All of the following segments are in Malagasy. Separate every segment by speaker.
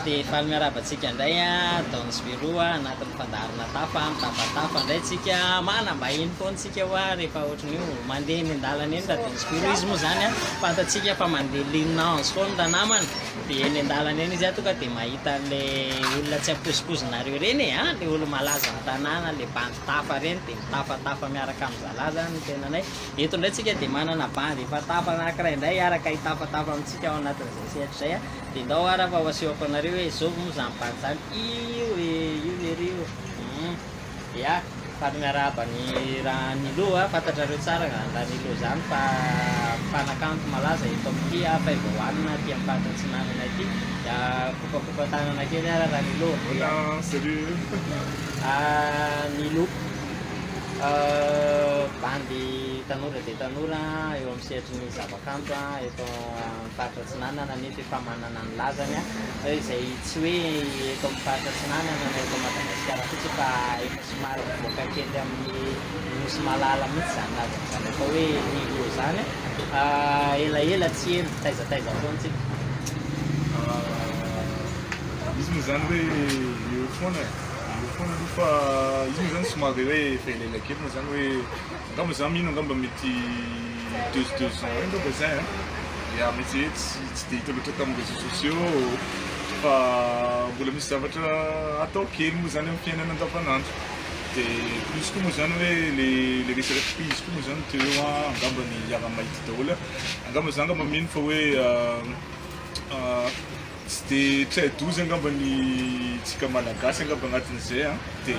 Speaker 1: dia efa miarabantsika indray a taon'ny Spiroa anatin'ny fandaharana tafa mitapatafa indray tsika manambahiny foana tsika hoa rehefa ohatran'io mandeha eny an-dalana eny raha dia Spiro izy moa zany a fantatsika fa mandeha linance foana da namany dia eny an-dalana eny izy a tonga dia mahita le olona tsy ampozipozinareo reny e le olo malaza ny tanàna le bandy tafa reny dia mitafatafa miaraka amin'ny zalaza ny tenanay eto indray tsika dia manana bandy efa tafa anankiray indray araka hitafatafa amintsika ao anatin'izay sehatra zay a dia ndao ara fa hoasehoko anareo hoe zao moa zany bandy zany io lerio ia fa miarahaba ny raha nilo fantatrareo tsara raha nilo zany fa mpanakanto malaza eto amin'ity fa evoanina ty amin'ny fahatratsinanana ity da kopakopa tanana kely ara raha nilo nilo bandy tanora dia tanora eo amin'ny sehatry ny zavakanto eto amin'ny fahatratsinanana nefa efa manana ny lazany izay tsy hoe eto amin'ny fahatratsinanana na eto Madagasikara fotsy fa efa somary mivoaka kely amin'ny nosy malala mihitsy zany lazany zany efa hoe nilo zany elaela tsy eny taizataiza foantsika
Speaker 2: izy moa zany hoe eo foana fa izy moa zany somary hoe efa elaela kely moa zany hoe angamba za mino angamba mety 2 ans angamba zay ya mety hoe tsy dia hita loatra tamin'ny réseaux sociaux fa mbola misy zavatra atao kely moa zany amin'ny fiainana andavanandro dia plus koa moa zany hoe le resaka prise koa moa zany teo angamba ny ara-mahity daholo angamba za angamba mino fa hoe tsy dia traidozy angamba ny tsika malagasy angamba agnatin'izay dia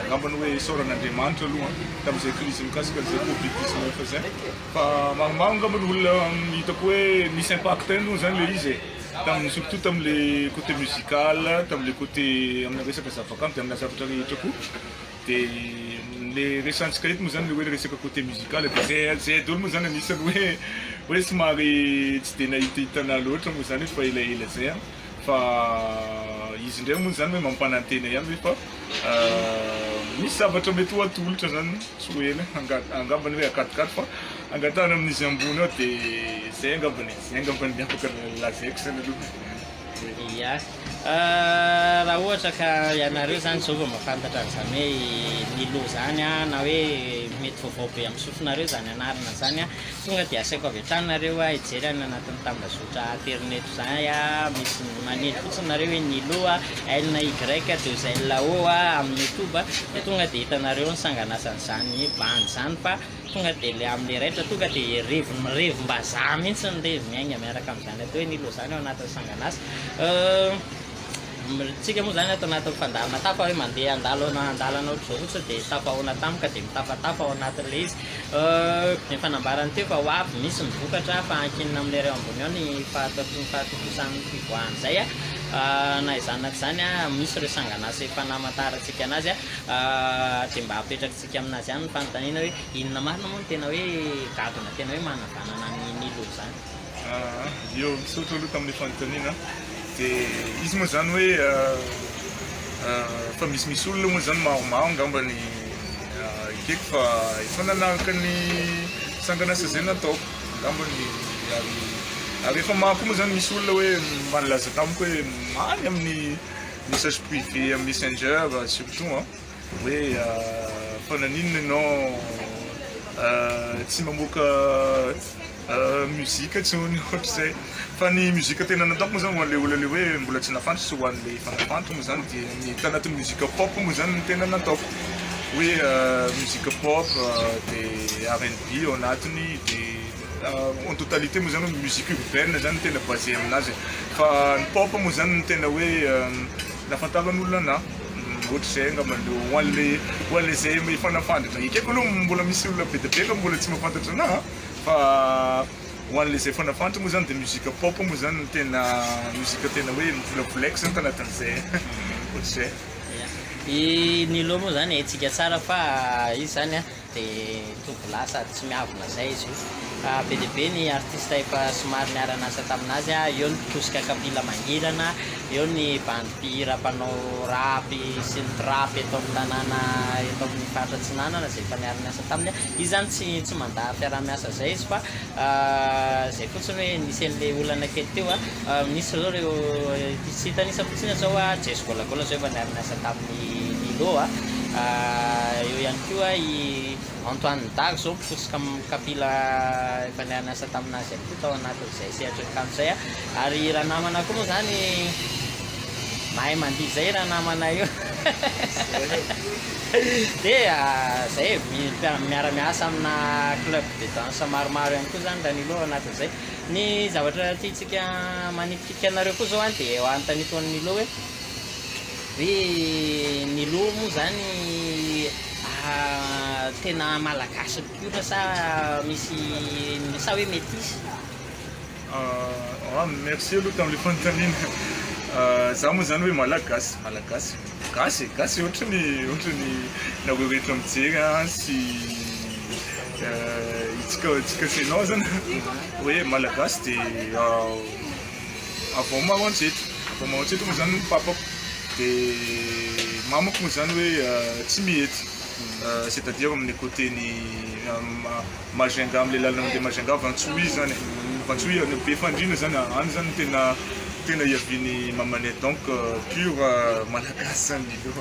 Speaker 2: angamba ny hoe soran'Andriamanitra aloha tamin'izay crise mikasika an'izay Covid-19 fa zay fa maromaro angamba ny olona hitako hoe misy impact aloha zany le izy tamin'ny surtout tamin'le côté musical tamin'le côté amina resaka zavakanto dia amina zavatra rehetra koa dia le resantsika eto moa zany le hoe le resaka côté musical dia zay daholo moa zany anisany hoe somary tsy dia nahitahitana loatra moa zany fa elaela zay fa izy indray moa zany hoe mampanantena ihany hoe fa misy zavatra mety ho atolotra zany tsy ho ela angambany hoe akatokато fa angatana amin'izy ambony ao dia zay angambany afaka lazaiko zany aloha
Speaker 1: ia raha ohatra ka ianareo zany zao vao mahafantatra an'izany hoe nilo zany na hoe mety vaovao be amin'ny sofinareo zany anarana zany tonga dia asaiko avy hatrany hijery any anatin'ny tambazotra internet zay misy manety fotsiny nareo hoe nilo elna y deuzelo amin'ny youtube dia tonga dia hitanareo ny sanganasan'izany bandy zany fa tonga dia le amin'ny raitra tonga dia revim-bazaha mihitsy ny revi miainga miaraka amin'izany atao hoe nilo zany ao anatin'ny sanganasa tsika moa zany atao anatin'ny fandaharana tafa hoe mandeha andalana ohatr'izao fotsiny dia tafahoana tampoka dia mitafatafa ao anatin'le izy ny fanambarany teo fa ho avy misy mivokatra fa ankinina amin'le reo ambony ao ny fahatotosan'ny fivoahany zay na izanak'izany misy ireo sanganasa efa namataratsika anazy dia mba apetraksika aminazy ihany ny fanontaniana hoe inona marina moa no tena hoe gadona tena hoe manavanana ny nilo zany
Speaker 2: io misaotra aloha tamin'ny fanontaniana dia izy moa zany hoe fa misy olona moa zany maromaro angamba ny ikeko fa efa nanaraka ny sanganasa zay nataoko angamba ny ary efa maro koa moa zany misy olona hoe manalaza tamiko hoe many amin'ny message privé amin'ny messenger surtout hoe fa naninona ianao tsy mamoaka muzika tsy hoany ohatr'izay fa ny muzika tena nataoko moa zany hoan'le olona le hoe mbola tsy nafantatra sy hoan'le efa nafantatra moa zany dia ny tanatin'ny muzika pop moa zany ny tena nataoko hoe muzika pop dia R&B ao anatiny dia en totalité moa zany musique urbaine zany tena basé aminazy fa ny pop moa zany ny tena hoe nafantaran'olona anahy ohatr'izay angambany hoan'le zay efa nafantatra ikeko aloha mbola misy olona be dia be mbola tsy mahafantatra anahy fa hoan'le zay efa nafantatra moa zany dia muzika pop moa zany ny tena muzika tena hoe mivolavolaiko zany tanatin'izay ohatr'izay
Speaker 1: i nilo moa zany haintsika tsara fa izy zany dia tovolahy sady tsy miavona zay izy io. Be dia be ny artiste efa somary niara-nasa taminazy eo ny mpitosika kapila mangirana, eo ny bandipihira mpanao rapy sy ny trapy eto amin'ny tanàna eto amin'ny faritra Atsinanana zay efa niara-nasa taminy. Izy zany tsy mandà fiara-miasa zay izy fa zay fotsiny hoe nisy an'ilay olana kely teo nisy zao reo tsy hitanisa fotsiny zao Jesy Golagola zao efa niara-nasa tamin'ny Nilo eo ihany koa i Antoine Dag zao mpitosika kapila efa niara-nasa taminazy ihany koa tao anatin'izay sehatra kan'izay ary raha namana koa moa zany mahay mandihy zay raha namana io dia zay miara-miasa amina club de danse maromaro ihany koa zany raha Nilo anatin'izay. Ny zavatra tiantsika manipitika anareo koa zao dia eo antanito an'ny Nilo hoe Nilo moa zany tena malagasy pure sa misy sa hoe métis?
Speaker 2: Merci aloha tamin'ilay fanontaniana. Zaho moa zany hoe malagasy gasy ohatrany na hoe rehetra mijery sy itsika senao zany hoe malagasy dia avao maroantsetra moa zany papako dia mamako moa zany hoe tsy mihety, c'est-à-dire amin'ny côté-ny Majunga, amin'ilay lalana de Majunga Vantsoy zany Vantsoy be fandrina zany any zany tena iaviany mamanay, donc pure malagasy zany io.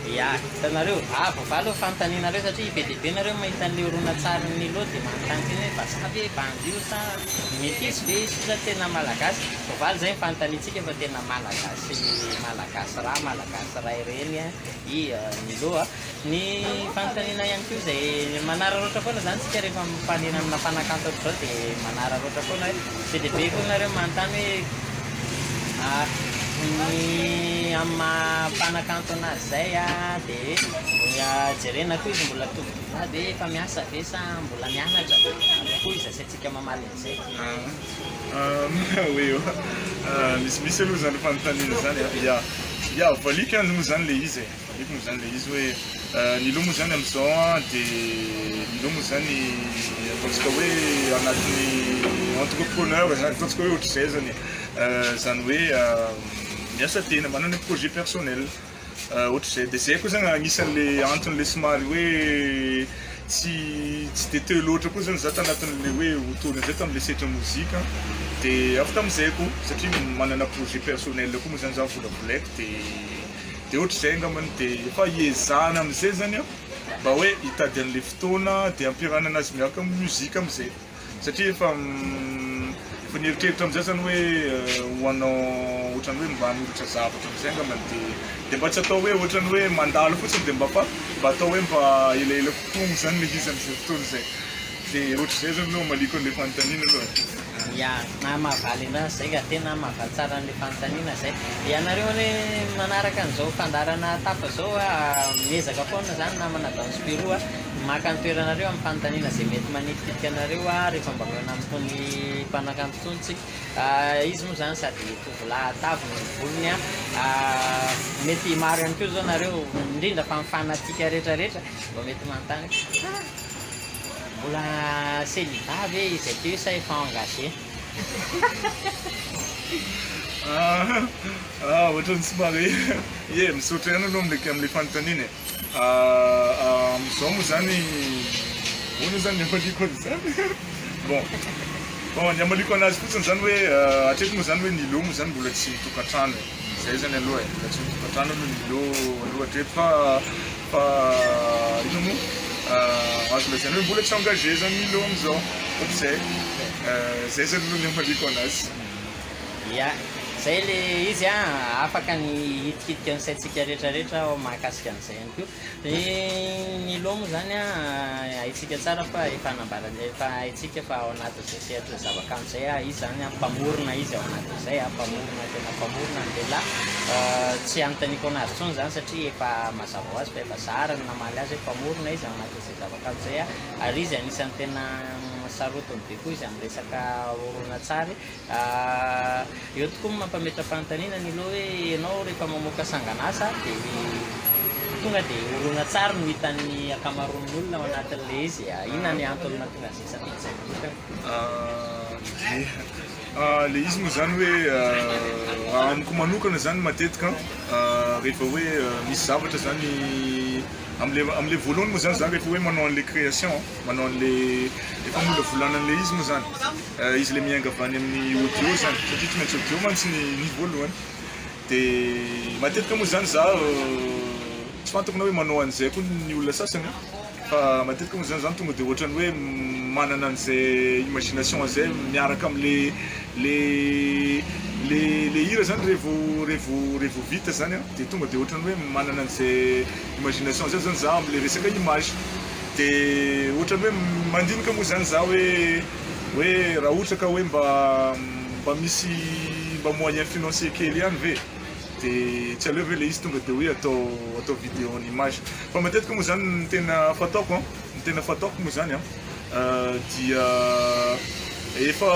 Speaker 1: Ya, hitanareo valo fanontanianareo satria be dia be nareo mahita an'ilay horonan-tsarin'ny Nilo dia manontany tena hoe basavy hoe bandy io sa métis ve izy sa tena malagasy. Valo zay fanontaniantsika fa tena malagasy raha ireny i Nilo. Ny fanontaniana ihany koa zay manararoatra foana zany tsika rehefa mifanena amina mpanakanto zao dia manararoatra foana hoe be dia be koa nareo manontany hoe ny amma mpanakanto anazy zay dia jerena koa izy mbola tovolahy dia efa miasa ve sa mbola mianatra koa izy asiantsika mamaly an'izay.
Speaker 2: Misy aloha zany fanontaniana zany valika moa zany le izy hoe Nilo moa zany amin'izao dia Nilo moa zany ataontsika hoe anatin'ny entrepreneur zany ataontsika hoe ohatr'izay zany hoe miasa tena manana projet personnel ohatr'izay dia zay koa zany agnisan'le anton'le somary hoe tsy de teo loatra koa zany za tanatin'le hoe otony zay tamin'le setra mozika dia afaka amin'izay koa satria manana projet personnel koa moa zany za volavolaiko dia ohatr'izay angambany dia efa hiezahana amin'izay zany mba hoe hitady an'le fotoana dia ampirana anazy miaraka amin'ny muzika amin'izay satria efa nieritreritra amin'izay zany hoe hoanao ohatrany hoe mba hanolotra zavatra amin'izay angambany dia mba tsy atao hoe ohatrany hoe mandalo fotsiny dia mba atao hoe mba elaela kokoa zany le izy amin'izay fotoana izay dia ohatr'izay zany aloha maliko an'ilay fanontaniana aloha.
Speaker 1: Ya, mahavaly an'azy zay ka tena mahavaly tsara an'ilay fanontaniana zay. Ianareo hoe manaraka an'izao fandarana tapa zao miezaka foana zany namana Danse Pirou maka ny toeranareo amin'ny fanontaniana zay mety manipitika anareo rehefa mba manampon'ny mpanakanto tsika. Izy moa zany sady tovolahy tavy ny volony mety maro ihany koa zao nareo indrindra fa mifanatika rehetrarehetra mba mety manontany mbola célibat ve izy akeo sa efa engagé?
Speaker 2: Ohatrany somary misaotra ihany aloha amin'ilay fanontaniana amin'izao moa zany hoana zany ny amaliko an'izany bon ny amaliko anazy fotsiny zany hoe hatreto moa zany hoe Nilo moa zany mbola tsy mitokantrano zay zany aloha mbola tsy mitokantrano aloha Nilo aloha hatreto fa ino moa azo lazany hoe mbola tsy engagé zany Nilo amin'izao ohatr'izay zay zany aloha ny amaliko anazy.
Speaker 1: Ya, zay le izy afaka ny hitikitika ny saintsika rehetrarehetra mahakasika an'izay ihany koa. Nilo moa zany haitsika tsara fa efa hanambarana efa haitsika fa ao anatin'izay sehatra zavakanto zay izy zany mpamorona izy ao anatin'izay mpamorona tena mpamorona ny lehilahy tsy anontaniko anazy tsony zany satria efa mazava ho azy fa efa zara ny namaly azy hoe mpamorona izy ao anatin'izay zavakanto zay ary izy anisan'ny tena sarotiny be koa izy amin'ny resaka horonan-tsary. Eo tokoa mampametra fanontaniana Nilo hoe ianao rehefa mamoaka sangan'asa dia tonga dia orona tsara no hitan'ny akamaroan'olona ao anatin'ilay izy. Inona ny antony mahatonga izay safidy
Speaker 2: le izy moa zany hoe amiko manokana zany matetika rehefa hoe misy zavatra zany am'le voalohany moa zany rehefa hoe manao an'le création manao an'le efa mila volanan'le izy moa zany izy le miainga avy any amin'ny audio zany satria tsy maintsy audio mantsy ny voalohany dia matetika moa zany za tsy fantako na hoe manao an'izay koa ny olona sasany fa matetika moa zany tonga dia ohatrany hoe manana an'izay imagination zay miaraka am'le le hira zany revo vita zany dia tonga dia ohatrany hoe manana an'izay imagination zay zany za am'le resaka image dia ohatrany hoe mandinika moa zany za hoe raha ohatra ka hoe mba misy mba moyen financier kely ihany ve dia tsy aleo ve le izy tonga dia hoe atao vidéo en image fa matetika moa zany ny tena fataoko moa zany dia efa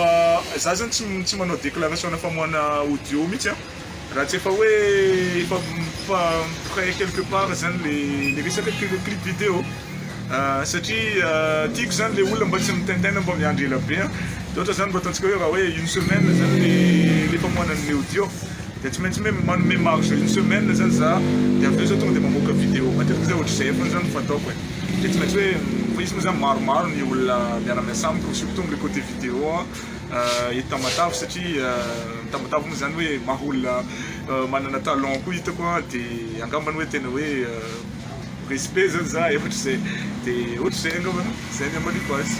Speaker 2: za zany tsy manao déclaration na famoahana audio mihitsy raha tsy efa hoe efa près quelque part zany le resaka clip vidéo satria tiako zany le olona mba tsy mitaintaina mba miandry ela be dia ohatra zany mba ataontsika hoe raha hoe une semaine zany le famohanan'le audio dia tsy maintsy manome marge une semaine zany za dia avy eo zao tonga dia mamoaka vidéo matetika zay ohatra zay foana zany fataoko dia tsy maintsy hoe izy moa zany maromaro ny olona miara-miasa amiko surtout am'le côté vidéo hita matavy satria tamatavy moa zany hoe maha olona manana talent koa hitako dia angambany hoe tena hoe respect zany za ohatra zay dia ohatra zay angambany zay ny ambaliko azy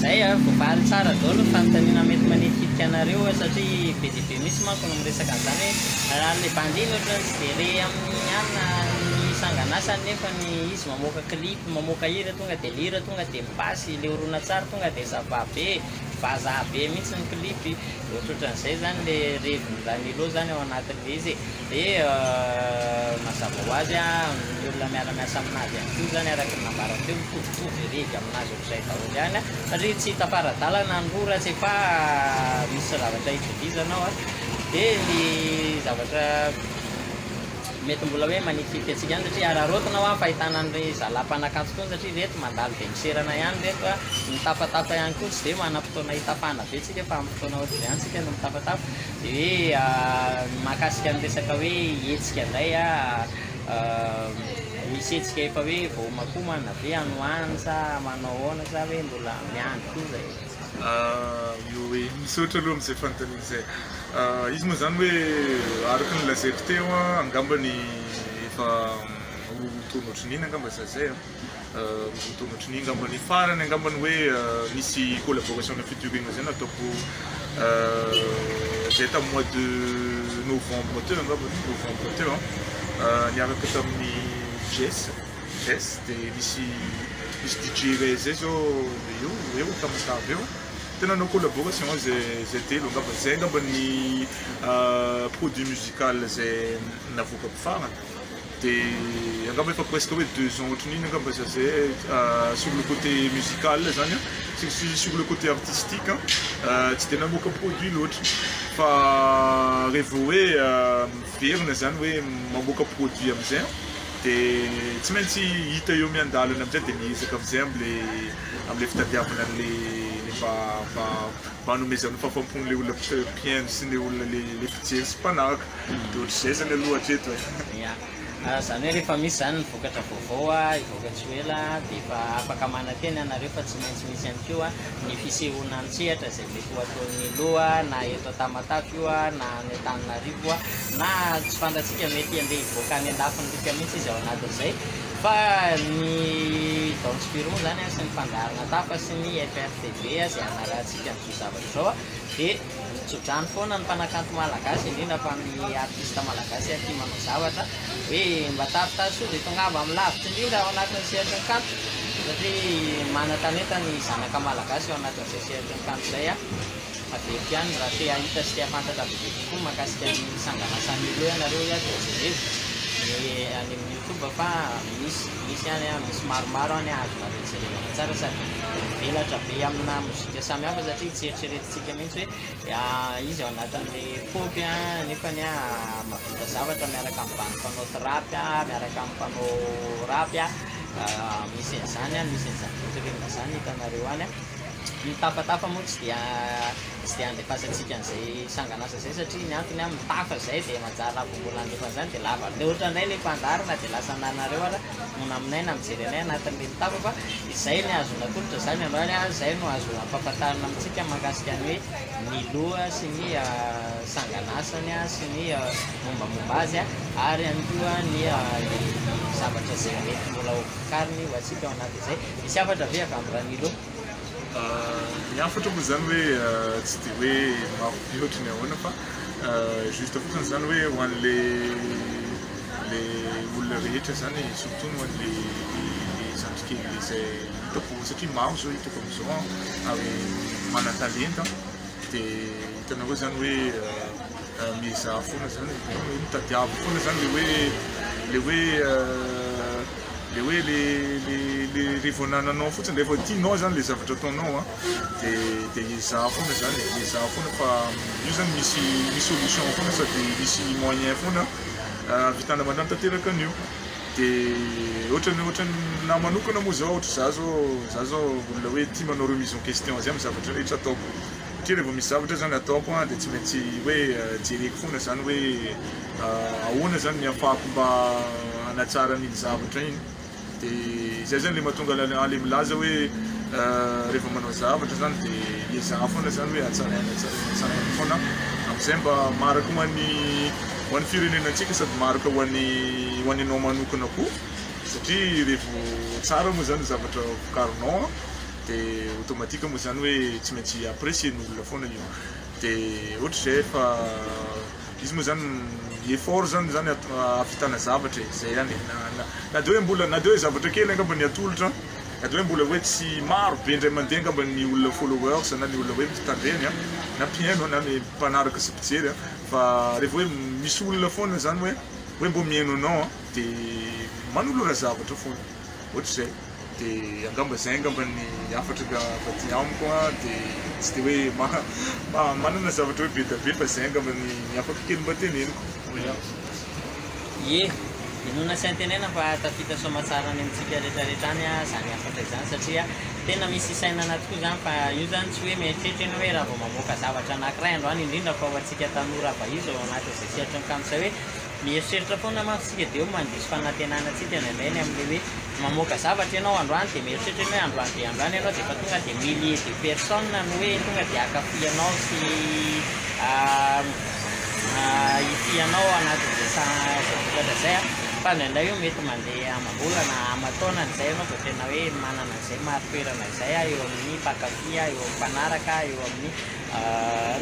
Speaker 1: zay voafaly tsara daholo fanontaniana mety manetikitika anareo satria be dia be misy manko no miresaka an'izany hoe raha le bandiny ohatrany tsy dia re amin'ny anina ny sanganasany nefa ny izy mamoaka clip mamoaka hira tonga dia lira tonga dia mipasy le orona tsara tonga dia zava be vazaha be mihitsy ny clip ohatrohatran'izay zany le revin-danilo zany ao anatin'le izy dia mazava ho azy ny olona miara-miasa aminazy ihany koa zany araka ny nambarany teo mitovitovy revy aminazy ohatr'izay daholo ihany satria tsy hitaparadalana ny rora tsy efa misy zavatra hitovizanao dia ny zavatra mety mbola hoe manitifity atsika ihany satria ararotina ho fahitana ny zalam-panakanto tony satria reto mandalo be miserana ihany reto mitapatapa ihany koa tsy dia manam-potoana hitapana be tsika fa amin'ny fotoana ohatry ihany tsika no mitapatapa dia hoe mahakasika ny resaka hoe hetsika indray misy hetsika efa hoe voamakomana be anohany sa manao ahoana sa hoe mbola miandry koa zay
Speaker 2: io hoe misaotra aloha am'izay fanontaniana izay izy moa zany hoe araka ny lazaiko teo angambany efa tourny ohatrin'iny angamba zazay tourny ohatrin'iny angambany farany angambany hoe misy collaboration na featuring zay nataoko zay tamin'ny mois de novembre teo angambany novembre teo niaraka tamin'ny Jess dia misy DJ ray zay zao eo tamatavy eo tena nanao collaboration zay telo angamba zay angamba ny produit musical zay navokako farany dia angamba efa presque hoe 2 ans ohatran'iny angamba zay sur le côté musical zany sur le côté artistique tsy dia namoaka produit loatra fa rehefa hoe miverina zany hoe mamoaka produit am'izay dia tsy maintsy hita eo miandalana am'izay dia miezaka am'izay am'le fitadiavana an'le mba hanomezana fahafampony le olona mpiaino sy le olona le fijery sy mpanaraka dia ohatr'izay zany aloha hatreto
Speaker 1: zany hoe rehefa misy zany nivokatra vaovao hivokatsy ela dia efa afaka mananteny anareo fa tsy maintsy misy ihany koa ny fisehoana an-tsehatra zay mety ho ataon'ny loha na eto Tamatavy io na ny Antananarivo na tsy fantatsika mety andeha hivoaka any andafiny rika mihitsy izy ao anatin'izay fa ny Dansepiro zany sy ny fandaharana tafa sy ny FRTV zay anarantsika ny zavatra zao dia tsodrany foana ny mpanakanto malagasy indrindra fa ny artiste malagasy aty manao zavatra hoe mba tavitavy so dia tongava amin'ny lavitra indrindra ao anatin'ny sehatra ny kanto satria mana-taneta ny zanaka malagasy ao anatin'izay sehatra ny kanto zay aveko ihany raha te ahita sy te hafantatra bebe kokoa mahakasika ny sanganasany ilo ianareo dia jereo any amin'ny toba fa misy any misy maromaro any azonareo jerevana tsara sady velatra be amina mozika samihafa satria tsy eritreretintsika mihitsy hoe izy ao anatin'le popy nefany mahavita zavatra miaraka amin'ny banimpanao trapy miaraka amin'ny mpanao rapy misy an'izany misy an'izany fitorena zany hitanareo any mitapatafa moa tsy dia andefasantsika an'izay sanganasa zay satria ny antony mitafa zay dia manjara bombola andefan'izany dia lava le ohatra indray le mpandarina dia lasa nanareo ara mona aminay na mijery anay anatin'le mitafa fa izay ny azona tolotra zany anao any zay no azo ampahafantarina amintsika mahakasika ny hoe ny loha sy ny sanganasany sy ny mombamomba azy ary ihany koa ny zavatra zay mety mbola hokariny ho antsika ao anatin'izay misy afatra ve avy amin'ny ranilo
Speaker 2: ny afatra moa zany hoe tsy dia hoe marobe ohatrany ahoana fa juste fotsiny zany hoe ho an'le olona rehetra zany surtout ho an'le zandrikely zay hitako satria maro zao hitako am'izao ary mana-talenta dia hitanao hoe zany hoe mieza foana zany mitadiavo foana zany le hoe le rehefa nananao fotsiny rehefa tianao zany le zavatra ataonao dia ieza foana zany ieza foana fa io zany misy solution foana sady misy moyen foana vitana mandrany tanteraka an'io dia ohatrany na manokana moa zao ohatra za zao olona hoe tia manao remise en question zay amin'ny zavatra rehetra ataoko satria rehefa misy zavatra zany ataoko dia tsy maintsy hoe jereko foana zany hoe ahoana zany ny ahafahako mba hanatsara an'iny zavatra iny dia zay zany le mahatonga ale milaza hoe rehefa manao zavatra zany dia ieza foana zany hoe hatsara foana amin'izay mba maraka ho an'ny firenenantsika sady maraka ho an'ny anao manokana koa satria rehefa tsara moa zany zavatra vokarinao dia automatika moa zany hoe tsy maintsy apprécien'olona foana io dia ohatra zay fa izy moa zany effort zany avitana zavatra zay zany na dia hoe zavatra kely angamba ny atolotra na dia hoe mbola hoe tsy maro be indray mandeha angamba ny olona followers na ny olona hoe mpitandreny na mpiaino na ny mpanaraka sy mpijery fa rehefa hoe misy olona foana zany hoe mbo miaino anao dia manolora zavatra foana ohatra zay dia angamba zay angamba ny afatra vaty amiko dia tsy dia hoe manana zavatra hoe be da be fa zay angamba ny afaka kely mba teneniko
Speaker 1: ye inona sy antenena fa tafita soamatsara any amintsika rehetrarehetra any zany afatra izany satria tena misy isainana tokoa zany fa io zany tsy hoe mieritreritra eny hoe raha vao mamoaka zavatra anankiray androany indrindra fa ho antsika tanora vahizao anaty zay siatra ny kamizay hoe mieritreritra foana mantsika dia eo mandiso fanantenana antsika ndraindray amin'le hoe mamoaka zavatra ianao androany dia mieritreritra eny hoe androany dia androany ianao dia fa tonga dia millier de personne no hoe tonga dia akafianao sy ifianao anatin'izay zavokatra zay fa ndraindray io mety mandeha amam-bolana amataona n'izay ianao vao tena hoe manana an'izay maro-toerana izay eo amin'ny mpakafia eo amin'ny mpanaraka eo amin'ny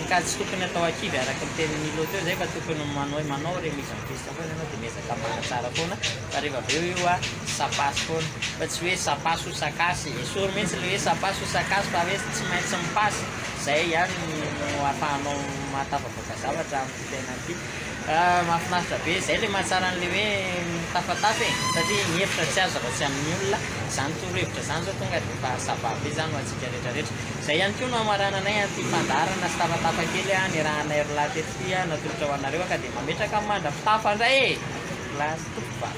Speaker 1: nikady tsy tokony atao akivy araka ny tenin'ilo teo zay fa tokony manao remise en question foana ianao dia miezaka manatsara foana fa rehefa avy eo io sapasy foana fa tsy hoe sapasy ho sakasy esory mihitsy le hoe sapasy ho sakasy fa hoe tsy maintsy mipasy zay ihany no ahafahanao mahatafavoaka zavatra amin'ny tena ity mahafinaritra be zay le mahatsara an'le hoe tafatafa satria ny hevitra tsy azo raha tsy amin'ny olona zany torohevitra zany zao tonga dia fa savabe zany ho antsika rehetrarehetra zay ihany koa no amarana anay ty fandarana sy tafatafa kely ny rahanay rolatety natolotra ho anareo ka dia mametraka mandra fitafa indray lasy tokofa